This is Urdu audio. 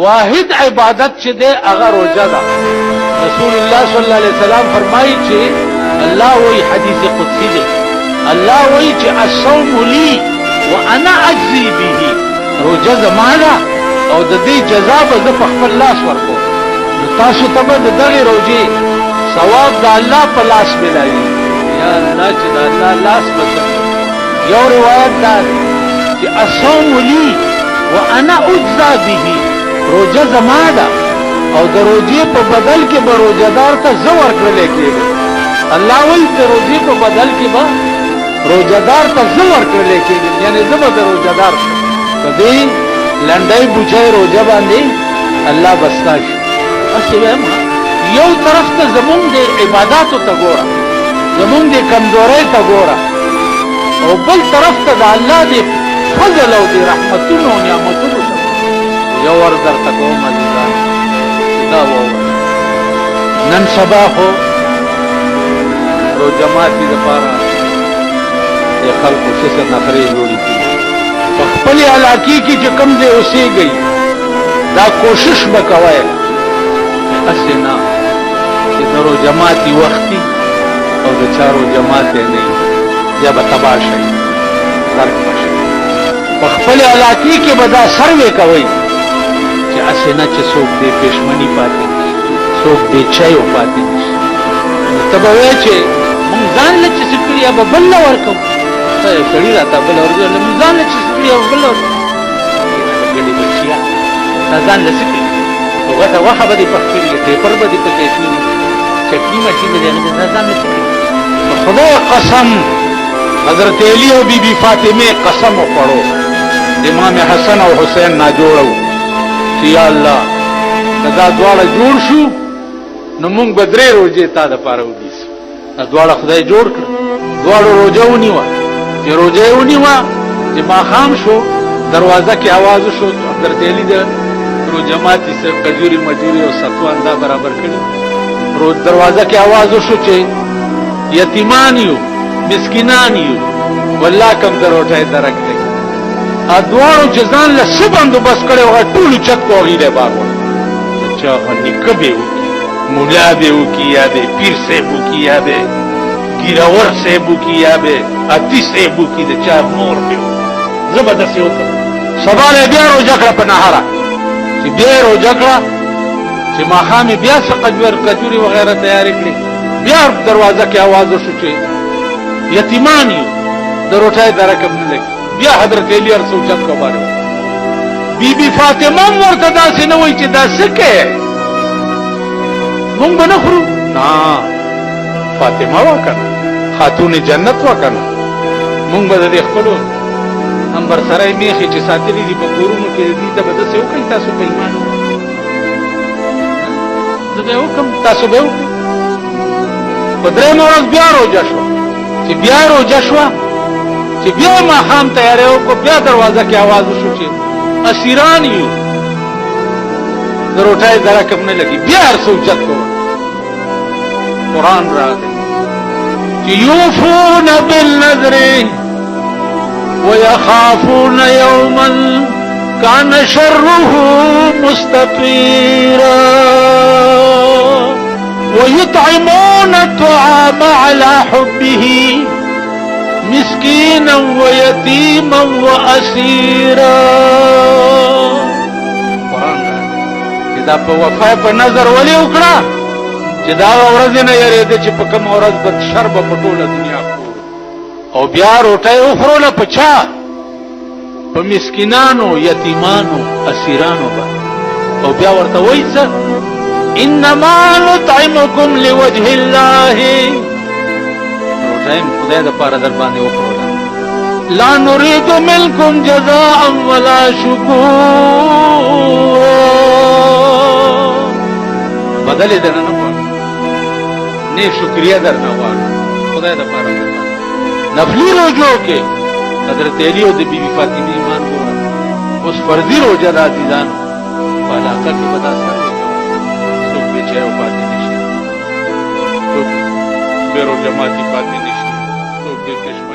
واحد عبادت چې ده هغه روزه ده. رسول الله صلی الله علیه وسلم فرمایي چې الله وی حدیث قدسی ده، الله وی چې الصوم لي وانا اجزي به، روزه زما ده او د دې جزا به زه په خپل لاس ورکوم. نو تاسو ته به د دغې روزې ثواب د الله په لاس ملاوي. یا الله چې د الله لاس به یو روایت ده چې الصوم لي وانا اجزا به، روزه زما ده او د روزې په بدل کې به روزهدار ته زه ورکړلی کېږم. الله وایي د روزې په بدل کې به روزهدار ته زه ورکړلی کېږم، یعنې زه به د روزهدار په دې لنډۍ بوچۍ روزه باندې الله بستا شي. هسې وایم یو طرف ته زمونږ د عباداتو ته ګوره، زمونږ د کمزورۍ ته ګوره، او بل طرف ته د الله د فضل او د رحمتونو او نعمتونو ته یو ور درته کوم عزیزان، دا ووایه نن سبا خو روزه ماتي دپاره د خلکو څه نخرې جوړې کړي. په خپلې علاقې کې چې کوم ځای اوسېږئ دا کوشش به کوئ هسې نه چې د روزه ماتي وختي او د چا روزه ماتې نه وي، بیا به تباه شئ، غرق به شئ. په خپلې علاقې کې به دا سروې کوئ چې هسې نه چې څوک دې پېشمني پاتې نشي، څوک بې چایو پاتې نشي. نو ته به وایې چې مونږ ځان له چې څه کړي یا به بل له ورکوو. یو سړي راته بله ورکړله، مونږ ځان له چې څه کړي یا به بل له ورکوو. ګډې بچیا تا ځان له څه کړي، غټه غوښه به دې پخکړي، ټیپر به دې پکې اچولي، چټني مټني به دې هغې تا ځان له څه کړي. په خدای قسم حضرت علی او بی بی فاطمه قسم وخوړو امام حسن او حسین ناجوړه وو چې یا الله که دا دواړه جوړ شو نو مونږ به 3 روزې تا دپاره ونیسو. دا دواړه خدای جوړ کړه، دواړو روزه ونیوه. چې روزه یې ونیوه چې ماښام شو دروازه کې آواز وشو، حضرت علی د روزه ماتي صاحب کجوري مجوري او ستوان دا برابر کړي. دروازه کې آواز وشو چې یتیمان یو مسکینان یو والله کم دروټی درک دی. دواړو چې ځان له څه بندوبست کړی و هغه ټولو چت کو هغې دی بار وړ. د چا نیکه به یې وکړي، ملا به یې وکړي، یا به پیر صاحب وکړي، یا به ګیرور صاحب وکړي، یا به اتي صاحب وکړي، د چا مور به وکړي. زه به داسې وکړم. سبا له بیا روژه کړه په نهاره، چې بیا یې روژه کړه چې ماښام یې بیا څه کجورې وغیره تیارې کړې. بیا دروازه کې آواز وشو چې یتیمان یو د روټۍ درکم نه لګي. بیا حضرت علی هر څه اوچت کو باندې بی بی فاطمه هم ورته داسې نه وایي چې دا څه کوې، مونږ به نه خورو. نه فاطمه وه که نه، خاتون جنت وه که نه، مونږ به د دې خپلو همبر سرای میخې چې ساتلي دي په کورونو کې دي ته به داسې وکړئ. تاسو په ایمان زه به یې وکړم، تاسو به یې وکړئ. په 3مه ورځ بیا روژه شوه. چې بیا روژه شوه چې بیا ماښام تیاری وکړو، بیا دروازه کې آواز وشو چې اسیران یو د روټۍ درکم نه لګي. بیا هر څه اوچت کوه. قرآن راغی چې یوفون بالنذر ویخافون یوما کان شره مستطیرا ويطعمون الطعام على حبه مسكينا ويتيما واسيرا. قرآن چې دا په وفا په نظر ولې وکړه چې دا ورځ نه یریده چې په کوم ورځ به شر به په ټوله دنیا خورو. او بیا روټۍ وخوروله په چا؟ په مسکینانو، یتیمانو، اسیرانو باندې. او بیا ورته وایي څه؟ انما نطعمكم لوجه الله، روټۍ خدای دپاره در باندې وخوروله. لا نريد منكم جزاء ولا شکورا، بدل یې درنه نه غواړو، نه شکریه درنه غواړو، خدای دپاره در باندې. نفلي روژو کې حضرت علی او د بی بی فاطمه ایمان ګوره. اوس فرضي روژه د عزیزانو په علاقه کې به دا سروې څوک بې چایو پاتې نشي، څوک بې روژه ماتي پاتې نشي، څوک بې پېشمني